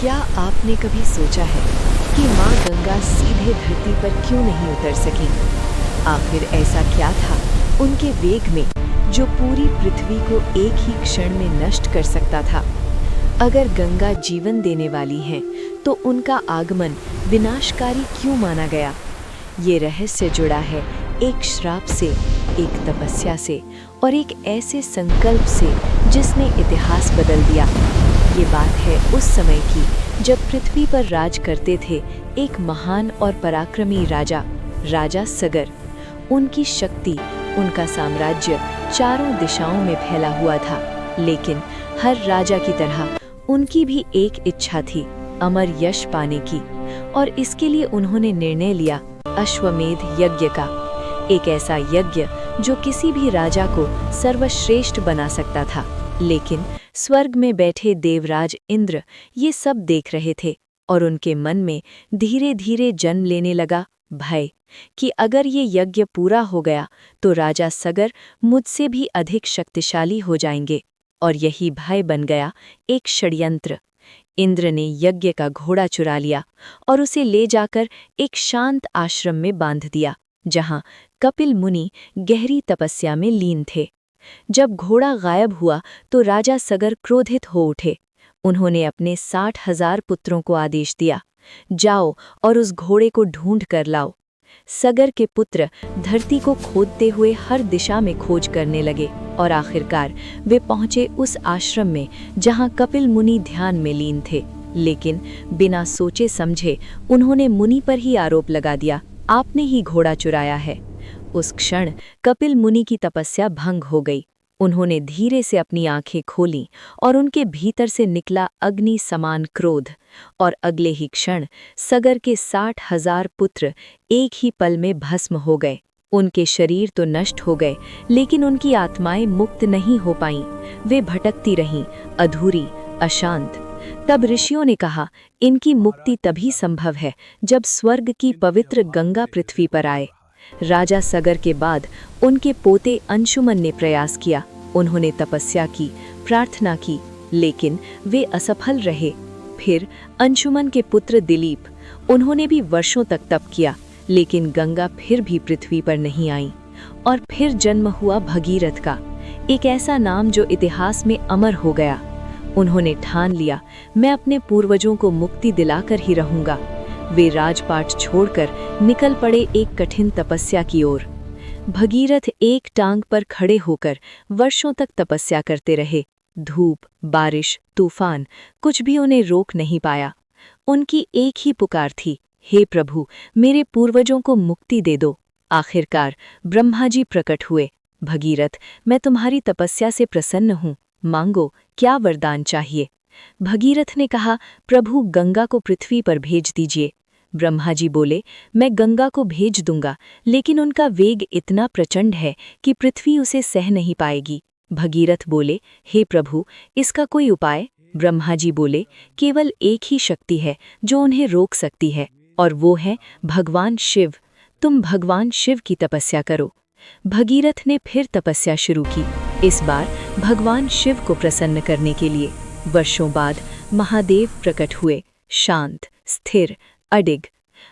क्या आपने कभी सोचा है कि माँ गंगा सीधे धरती पर क्यों नहीं उतर सकी? आखिर ऐसा क्या था उनके वेग में जो पूरी पृथ्वी को एक ही क्षण में नष्ट कर सकता था? अगर गंगा जीवन देने वाली हैं, तो उनका आगमन विनाशकारी क्यों माना गया? ये रहस्य जुड़ा है एक श्राप से, एक तपस्या से और एक ऐसे संकल्प से जिसने इतिहास बदल दिया। ये बात है उस समय की जब पृथ्वी पर राज करते थे एक महान और पराक्रमी राजा, राजा सगर। उनकी शक्ति, उनका साम्राज्य चारों दिशाओं में फैला हुआ था, लेकिन हर राजा की तरह उनकी भी एक इच्छा थी, अमर यश पाने की। और इसके लिए उन्होंने निर्णय लिया अश्वमेध यज्ञ का, एक ऐसा यज्ञ जो किसी भी राजा को सर्वश्रेष्ठ बना सकता था। लेकिन स्वर्ग में बैठे देवराज इंद्र ये सब देख रहे थे और उनके मन में धीरे धीरे जन्म लेने लगा भय कि अगर ये यज्ञ पूरा हो गया तो राजा सगर मुझसे भी अधिक शक्तिशाली हो जाएंगे। और यही भय बन गया एक षड्यंत्र। इंद्र ने यज्ञ का घोड़ा चुरा लिया और उसे ले जाकर एक शांत आश्रम में बांध दिया, जहां कपिल मुनि गहरी तपस्या में लीन थे। जब घोड़ा गायब हुआ तो राजा सगर क्रोधित हो उठे। उन्होंने अपने 60,000 पुत्रों को आदेश दिया, जाओ और उस घोड़े को ढूंढ कर लाओ। सगर के पुत्र धरती को खोदते हुए हर दिशा में खोज करने लगे और आखिरकार वे पहुंचे उस आश्रम में जहां कपिल मुनि ध्यान में लीन थे। लेकिन बिना सोचे समझे उन्होंने मुनि पर ही आरोप लगा दिया, आपने ही घोड़ा चुराया है। उस क्षण कपिल मुनि की तपस्या भंग हो गई। उन्होंने धीरे से अपनी आंखें खोलीं और उनके भीतर से निकला अग्नि समान क्रोध। और अगले ही क्षण सगर के 60,000 पुत्र एक ही पल में भस्म हो गए। उनके शरीर तो नष्ट हो गए, लेकिन उनकी आत्माएं मुक्त नहीं हो पाईं। वे भटकती रहीं, अधूरी, अशांत। तब ऋषियों ने कहा, इनकी मुक्ति तभी संभव है जब स्वर्ग की पवित्र गंगा पृथ्वी पर आए। राजा सगर के बाद उनके पोते अंशुमन ने प्रयास किया। उन्होंने तपस्या की, प्रार्थना की, लेकिन वे असफल रहे। फिर अंशुमन के पुत्र दिलीप, उन्होंने भी वर्षों तक तप किया, लेकिन गंगा फिर भी पृथ्वी पर नहीं आई। और फिर जन्म हुआ भगीरथ का, एक ऐसा नाम जो इतिहास में अमर हो गया। उन्होंने ठान लिया, मैं अपने पूर्वजों को मुक्ति दिलाकर ही रहूंगा। वे राजपाट छोड़कर निकल पड़े एक कठिन तपस्या की ओर। भगीरथ एक टांग पर खड़े होकर वर्षों तक तपस्या करते रहे। धूप, बारिश, तूफान, कुछ भी उन्हें रोक नहीं पाया। उनकी एक ही पुकार थी, हे प्रभु, मेरे पूर्वजों को मुक्ति दे दो। आखिरकार ब्रह्मा जी प्रकट हुए। भगीरथ, मैं तुम्हारी तपस्या से प्रसन्न हूँ, मांगो, क्या वरदान चाहिए? भगीरथ ने कहा, प्रभु, गंगा को पृथ्वी पर भेज दीजिए। ब्रह्मा जी बोले, मैं गंगा को भेज दूंगा, लेकिन उनका वेग इतना प्रचंड है कि पृथ्वी उसे सह नहीं पाएगी। भगीरथ बोले, हे प्रभु, इसका कोई उपाय? ब्रह्मा जी बोले, केवल एक ही शक्ति है जो उन्हें रोक सकती है, और वो है भगवान शिव। तुम भगवान शिव की तपस्या करो। भगीरथ ने फिर तपस्या शुरू की, इस बार भगवान शिव को प्रसन्न करने के लिए। वर्षों बाद महादेव प्रकट हुए, शांत, स्थिर, अडिग।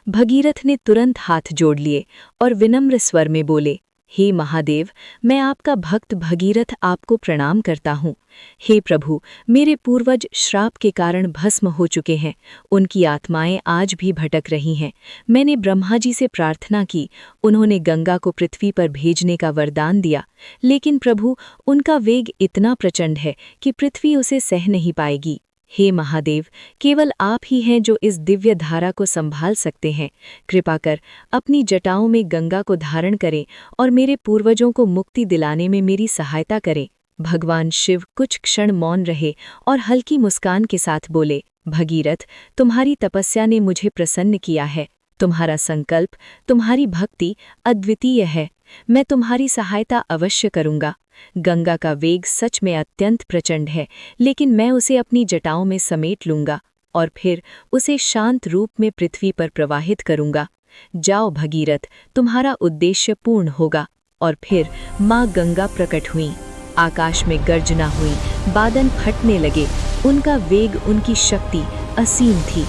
भगीरथ ने तुरंत हाथ जोड़ लिए और विनम्र स्वर में बोले, हे महादेव, मैं आपका भक्त भगीरथ आपको प्रणाम करता हूँ। हे प्रभु, मेरे पूर्वज श्राप के कारण भस्म हो चुके हैं, उनकी आत्माएं आज भी भटक रही हैं। मैंने ब्रह्मा जी से प्रार्थना की, उन्होंने गंगा को पृथ्वी पर भेजने का वरदान दिया, लेकिन प्रभु, उनका वेग इतना प्रचंड है कि पृथ्वी उसे सह नहीं पाएगी। हे महादेव, केवल आप ही हैं जो इस दिव्य धारा को संभाल सकते हैं। कृपा कर अपनी जटाओं में गंगा को धारण करें और मेरे पूर्वजों को मुक्ति दिलाने में मेरी सहायता करें। भगवान शिव कुछ क्षण मौन रहे और हल्की मुस्कान के साथ बोले, भगीरथ, तुम्हारी तपस्या ने मुझे प्रसन्न किया है। तुम्हारा संकल्प, तुम्हारी भक्ति अद्वितीय है। मैं तुम्हारी सहायता अवश्य करूंगा। गंगा का वेग सच में अत्यंत प्रचंड है, लेकिन मैं उसे अपनी जटाओं में समेट लूंगा और फिर उसे शांत रूप में पृथ्वी पर प्रवाहित करूंगा। जाओ भगीरथ, तुम्हारा उद्देश्य पूर्ण होगा। और फिर माँ गंगा प्रकट हुईं। आकाश में गर्जना हुई, बादल फटने लगे। उनका वेग, उनकी शक्ति असीम थी।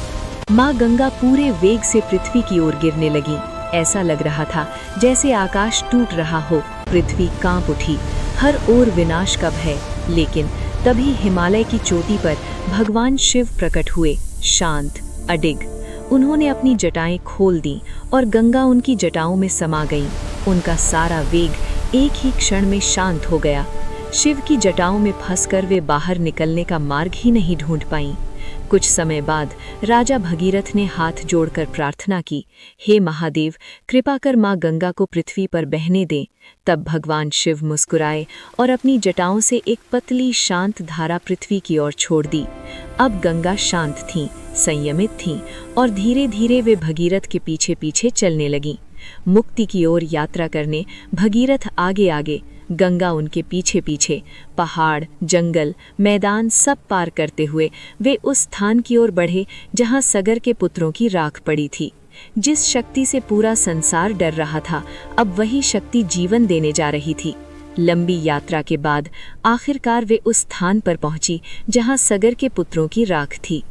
माँ गंगा पूरे वेग से पृथ्वी की ओर गिरने लगी। ऐसा लग रहा था जैसे आकाश टूट रहा हो। पृथ्वी कांप उठी, हर ओर विनाश का भय। लेकिन तभी हिमालय की चोटी पर भगवान शिव प्रकट हुए, शांत, अडिग। उन्होंने अपनी जटाएं खोल दी और गंगा उनकी जटाओं में समा गई। उनका सारा वेग एक ही क्षण में शांत हो गया। शिव की जटाओं में फंसकर वे बाहर निकलने का मार्ग ही नहीं ढूंढ पाईं। कुछ समय बाद राजा भगीरथ ने हाथ जोड़कर प्रार्थना की, हे महादेव, कृपा कर माँ गंगा को पृथ्वी पर बहने दें। तब भगवान शिव मुस्कुराए और अपनी जटाओं से एक पतली शांत धारा पृथ्वी की ओर छोड़ दी। अब गंगा शांत थीं, संयमित थीं और धीरे धीरे वे भगीरथ के पीछे पीछे चलने लगीं। मुक्ति की ओर यात्रा करने भगीरथ आगे आगे, गंगा उनके पीछे पीछे। पहाड़, जंगल, मैदान सब पार करते हुए वे उस स्थान की ओर बढ़े जहां सगर के पुत्रों की राख पड़ी थी। जिस शक्ति से पूरा संसार डर रहा था, अब वही शक्ति जीवन देने जा रही थी। लंबी यात्रा के बाद आखिरकार वे उस स्थान पर पहुंची जहां सगर के पुत्रों की राख थी।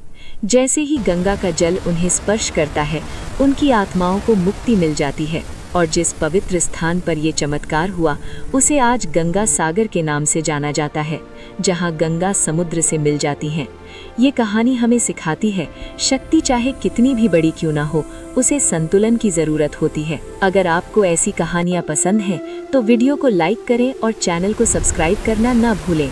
जैसे ही गंगा का जल उन्हें स्पर्श करता है, उनकी आत्माओं को मुक्ति मिल जाती है। और जिस पवित्र स्थान पर ये चमत्कार हुआ, उसे आज गंगा सागर के नाम से जाना जाता है, जहां गंगा समुद्र से मिल जाती हैं। ये कहानी हमें सिखाती है, शक्ति चाहे कितनी भी बड़ी क्यों ना हो, उसे संतुलन की ज़रूरत होती है। अगर आपको ऐसी कहानियाँ पसंद हैं, तो वीडियो को लाइक करें और चैनल को सब्सक्राइब करना ना भूलें।